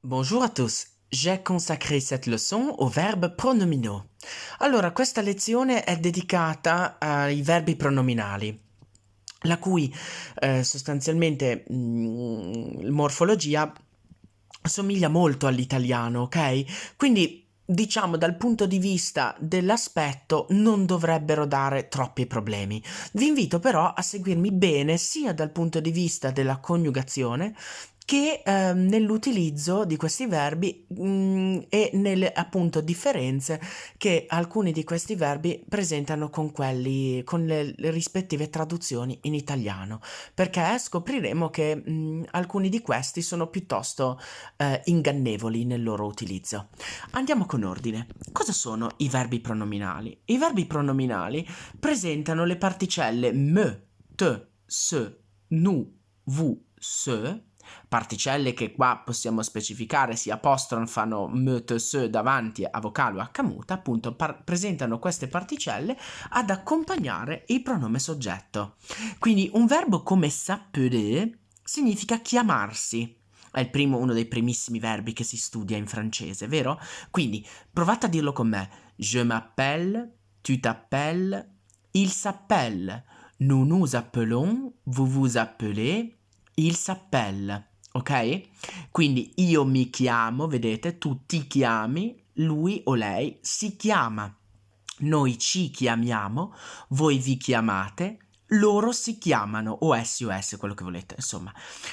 Bonjour à tous, j'ai consacré cette leçon aux verbes pronominaux. Allora, questa lezione è dedicata ai verbi pronominali, la cui sostanzialmente morfologia somiglia molto all'italiano, ok? Quindi diciamo dal punto di vista dell'aspetto non dovrebbero dare troppi problemi. Vi invito però a seguirmi bene sia dal punto di vista della coniugazione che nell'utilizzo di questi verbi e nelle appunto differenze che alcuni di questi verbi presentano con quelli con le rispettive traduzioni in italiano, perché scopriremo che alcuni di questi sono piuttosto ingannevoli nel loro utilizzo. Andiamo con ordine. Cosa sono i verbi pronominali? I verbi pronominali presentano le particelle me, te, se, nu, vu, se, particelle che qua possiamo specificare si apostrofano me, te, se davanti a vocale o H muta, appunto presentano queste particelle ad accompagnare il pronome soggetto. Quindi un verbo come s'appeler significa chiamarsi. È uno dei primissimi verbi che si studia in francese, vero? Quindi provate a dirlo con me. Je m'appelle, tu t'appelles, il s'appelle, nous nous appelons, vous vous appelez, il s'appelle, ok? Quindi io mi chiamo, vedete, tu ti chiami, lui o lei si chiama. Noi ci chiamiamo, voi vi chiamate, loro si chiamano, o essi o esse, quello che volete, insomma.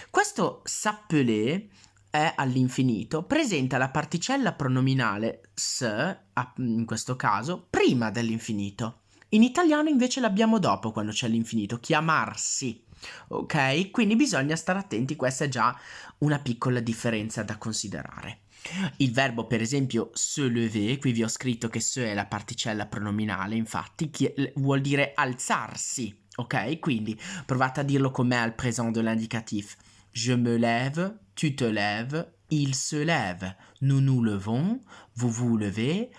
Questo s'appeler è all'infinito, presenta la particella pronominale se, in questo caso, prima dell'infinito. In italiano invece l'abbiamo dopo quando c'è l'infinito, chiamarsi. Ok? Quindi bisogna stare attenti, questa è già una piccola differenza da considerare. Il verbo, per esempio, se lever, qui vi ho scritto che se è la particella pronominale, infatti, vuol dire alzarsi, ok? Quindi provate a dirlo con me al présent de l'indicatif. Je me lève, tu te lèves, il se lève, nous nous levons, vous vous levez,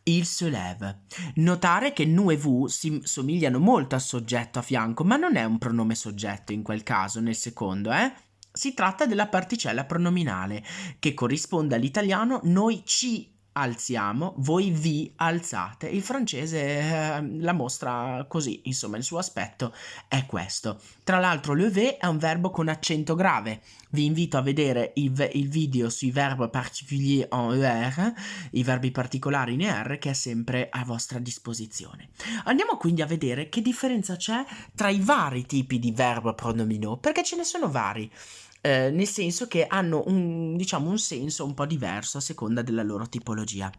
il se lève. Notare che nous e vous si somigliano molto al soggetto a fianco, ma non è un pronome soggetto in quel caso, nel secondo, eh? Si tratta della particella pronominale, che corrisponde all'italiano noi ci alziamo, voi vi alzate. Il francese la mostra così, insomma, il suo aspetto è questo. Tra l'altro, lever è un verbo con accento grave. Vi invito a vedere il video sui verbi particulier en ER, i verbi particolari in ER, che è sempre a vostra disposizione. Andiamo quindi a vedere che differenza c'è tra i vari tipi di verbo pronominaux, perché ce ne sono vari. Nel senso che hanno diciamo, un senso un po' diverso a seconda della loro tipologia.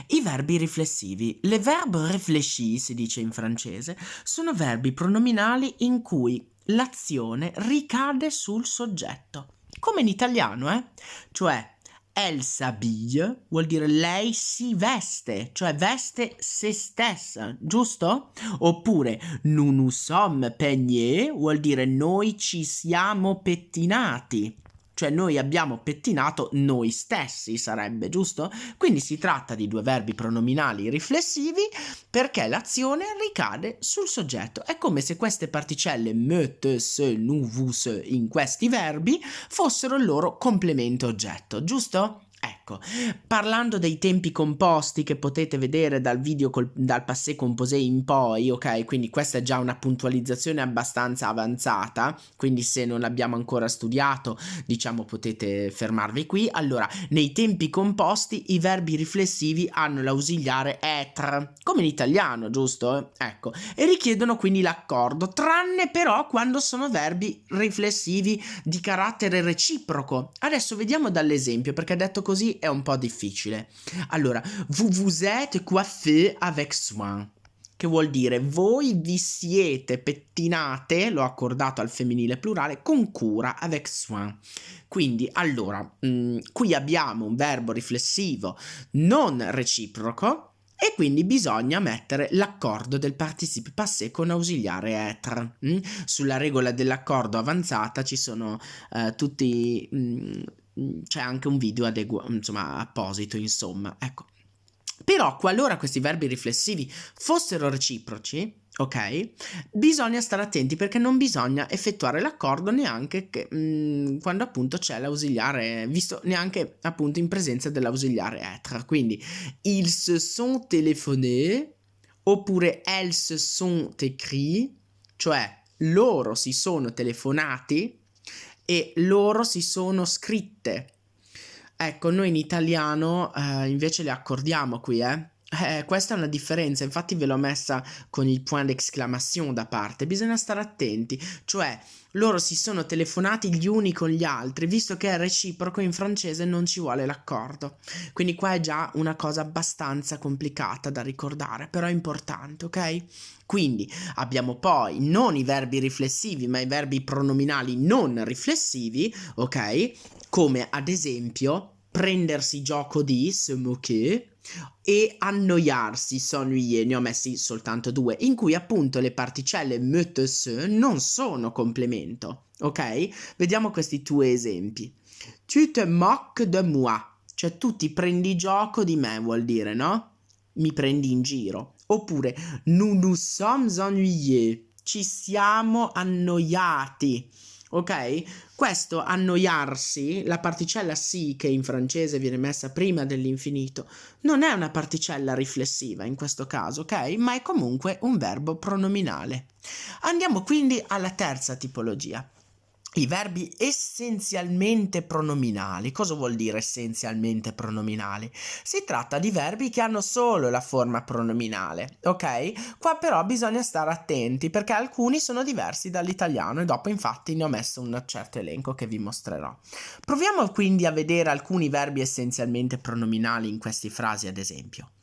I verbi riflessivi. Les verbes réfléchis, si dice in francese, sono verbi pronominali in cui l'azione ricade sul soggetto, come in italiano, Cioè, elle s'habille vuol dire lei si veste, cioè veste se stessa, giusto? Oppure nous nous sommes peignés vuol dire noi ci siamo pettinati, cioè noi abbiamo pettinato noi stessi, sarebbe, giusto? Quindi si tratta di due verbi pronominali riflessivi perché l'azione ricade sul soggetto. È come se queste particelle me, te, se, nous, vous, se in questi verbi fossero il loro complemento oggetto, giusto? Ecco, parlando dei tempi composti che potete vedere dal video dal passé composé in poi, ok? Quindi questa è già una puntualizzazione abbastanza avanzata, quindi se non l'abbiamo ancora studiato, diciamo potete fermarvi qui. Allora, nei tempi composti i verbi riflessivi hanno l'ausiliare être, come in italiano, giusto? Ecco, e richiedono quindi l'accordo, tranne però quando sono verbi riflessivi di carattere reciproco. Adesso vediamo dall'esempio, perché detto così è un po' difficile. Allora, vous vous êtes coiffé avec soin, che vuol dire voi vi siete pettinate, l'ho accordato al femminile plurale, con cura, avec soin. Quindi, allora, qui abbiamo un verbo riflessivo non reciproco e quindi bisogna mettere l'accordo del participe passé con ausiliare être. Sulla regola dell'accordo avanzata ci sono tutti... c'è anche un video insomma, apposito, insomma, ecco. Però qualora questi verbi riflessivi fossero reciproci, ok? Bisogna stare attenti perché non bisogna effettuare l'accordo neanche quando appunto c'è l'ausiliare, visto neanche appunto in presenza dell'ausiliare être. Quindi ils se sont téléphonés oppure elles se sont écrits, cioè loro si sono telefonati e loro si sono scritte. Ecco, noi in italiano invece le accordiamo qui, eh. Questa è una differenza, infatti ve l'ho messa con il point d'exclamation da parte, bisogna stare attenti, cioè loro si sono telefonati gli uni con gli altri, visto che è reciproco in francese non ci vuole l'accordo, quindi qua è già una cosa abbastanza complicata da ricordare, però è importante, ok? Quindi abbiamo poi non i verbi riflessivi, ma i verbi pronominali non riflessivi, ok? Come ad esempio prendersi gioco di, se moquer, e annoiarsi, s'ennuyer, ne ho messi soltanto due, in cui appunto le particelle me, te, se non sono complemento, ok? Vediamo questi due esempi. Tu te moques de moi, cioè tu ti prendi gioco di me, vuol dire, no? Mi prendi in giro. Oppure nous nous sommes ennuyés, ci siamo annoiati. Ok? Questo annoiarsi, la particella si che in francese viene messa prima dell'infinito, non è una particella riflessiva in questo caso, ok? Ma è comunque un verbo pronominale. Andiamo quindi alla terza tipologia. I verbi essenzialmente pronominali. Cosa vuol dire essenzialmente pronominali? Si tratta di verbi che hanno solo la forma pronominale, ok? Qua però bisogna stare attenti perché alcuni sono diversi dall'italiano e dopo infatti ne ho messo un certo elenco che vi mostrerò. Proviamo quindi a vedere alcuni verbi essenzialmente pronominali in queste frasi, ad esempio.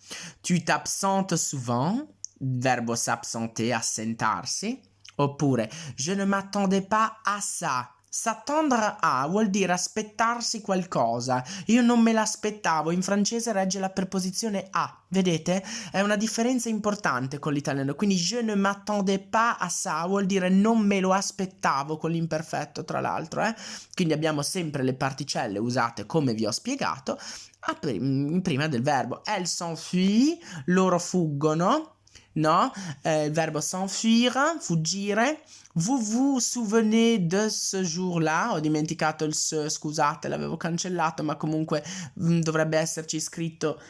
Tu t'absentes souvent, verbo s'absenter, assentarsi. Oppure, je ne m'attendais pas à ça. S'attendre a vuol dire aspettarsi qualcosa. Io non me l'aspettavo. In francese regge la preposizione a. Vedete? È una differenza importante con l'italiano. Quindi je ne m'attendais pas à ça vuol dire non me lo aspettavo con l'imperfetto, tra l'altro. Quindi abbiamo sempre le particelle usate come vi ho spiegato prima del verbo. Elle s'enfuit, loro fuggono. No? Il verbo s'enfuir, fuggire. Vous vous souvenez de ce jour-là? Ho dimenticato il se, scusate, l'avevo cancellato, ma comunque dovrebbe esserci scritto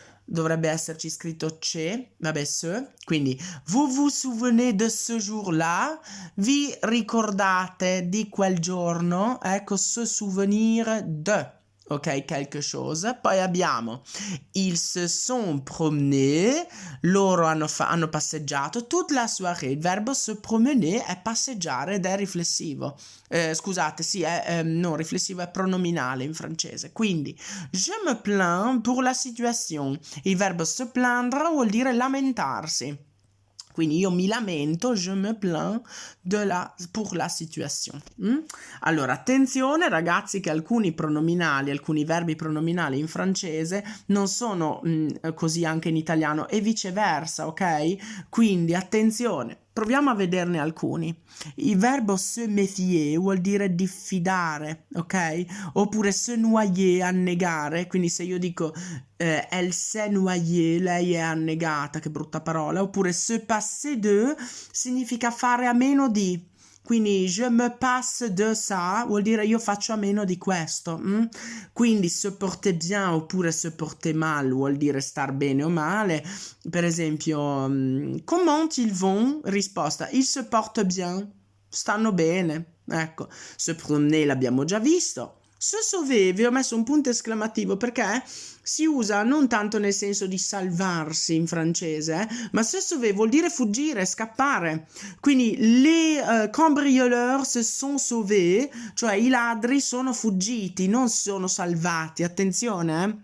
c'è, vabbè, ce. Quindi, vous vous souvenez de ce jour-là? Vi ricordate di quel giorno? Ecco, se souvenir de. Ok, quelque chose. Poi abbiamo ils se sont promenés, loro hanno passeggiato toute la soirée. Il verbo se promener è passeggiare ed è riflessivo. Scusate, sì, non riflessivo, è pronominale in francese. Pour je me plains pour la situation. Il verbo se plaindre vuol dire lamentarsi. Quindi io mi lamento, je me plains pour la situation. Allora, attenzione ragazzi che alcuni verbi pronominali in francese non sono così anche in italiano e viceversa, ok? Quindi attenzione. Proviamo a vederne alcuni. Il verbo se méfier vuol dire diffidare, ok? Oppure se noyer, annegare. Quindi se io dico elle s'est noyée, lei è annegata, che brutta parola. Oppure se passer de significa fare a meno di. Quindi je me passe de ça vuol dire io faccio a meno di questo. Quindi se porter bien oppure se porter mal vuol dire star bene o male. Per esempio, comment ils vont? Risposta, ils se portent bien. Stanno bene. Ecco, se promener l'abbiamo già visto. Se sauver, vi ho messo un punto esclamativo perché si usa non tanto nel senso di salvarsi in francese, ma se sauver vuol dire fuggire, scappare. Quindi les cambrioleurs se sont sauvés, cioè i ladri sono fuggiti, non sono salvati. Attenzione,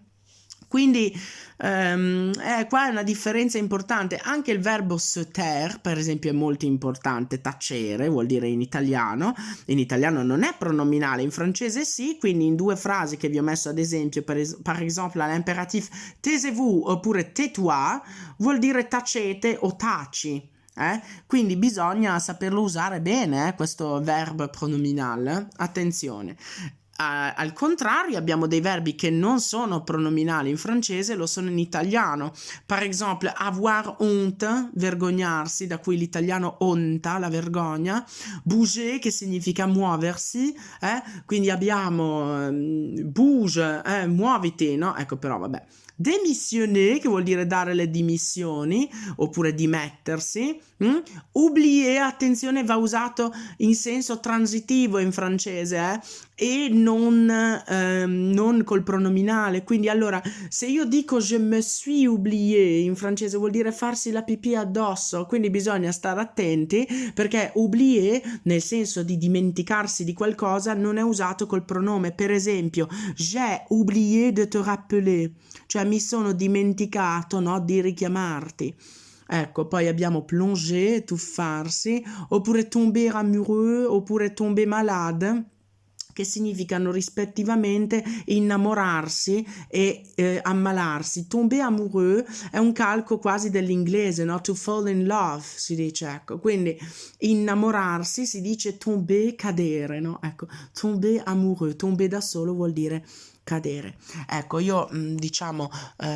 Quindi qua è una differenza importante. Anche il verbo se taire, per esempio, è molto importante. Tacere vuol dire in italiano. In italiano non è pronominale, in francese sì. Quindi in due frasi che vi ho messo ad esempio, par exemple l'imperatif taisez-vous oppure tais-toi, vuol dire tacete o taci. Quindi bisogna saperlo usare bene, questo verbo pronominale. Attenzione. al contrario abbiamo dei verbi che non sono pronominali in francese, lo sono in italiano. Par exemple, avoir honte, vergognarsi, da cui l'italiano onta, la vergogna. Bouger, che significa muoversi, quindi abbiamo bouge, muoviti, no? Ecco, però vabbè. Démissionner, che vuol dire dare le dimissioni, oppure dimettersi. Oublier, attenzione, va usato in senso transitivo in francese, e non col pronominale. Quindi allora, se io dico je me suis oublié in francese vuol dire farsi la pipì addosso, quindi bisogna stare attenti perché oublier nel senso di dimenticarsi di qualcosa non è usato col pronome. Per esempio, j'ai oublié de te rappeler, cioè mi sono dimenticato, no, di richiamarti. Ecco, poi abbiamo plonger, tuffarsi, oppure tomber amoureux, oppure tomber malade, che significano rispettivamente innamorarsi e ammalarsi. Tomber amoureux è un calco quasi dell'inglese, no? To fall in love si dice, ecco. Quindi innamorarsi si dice tomber, cadere, no? Ecco, tomber amoureux, tomber da solo vuol dire cadere. Ecco, io diciamo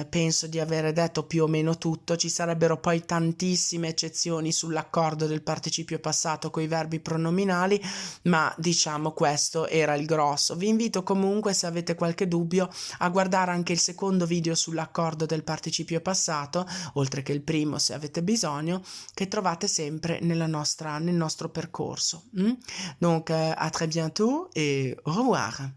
penso di avere detto più o meno tutto. Ci sarebbero poi tantissime eccezioni sull'accordo del participio passato con i verbi pronominali, ma diciamo questo era il grosso. Vi invito comunque, se avete qualche dubbio, a guardare anche il secondo video sull'accordo del participio passato, oltre che il primo se avete bisogno, che trovate sempre nel nostro percorso. Donc à très bientôt et au revoir.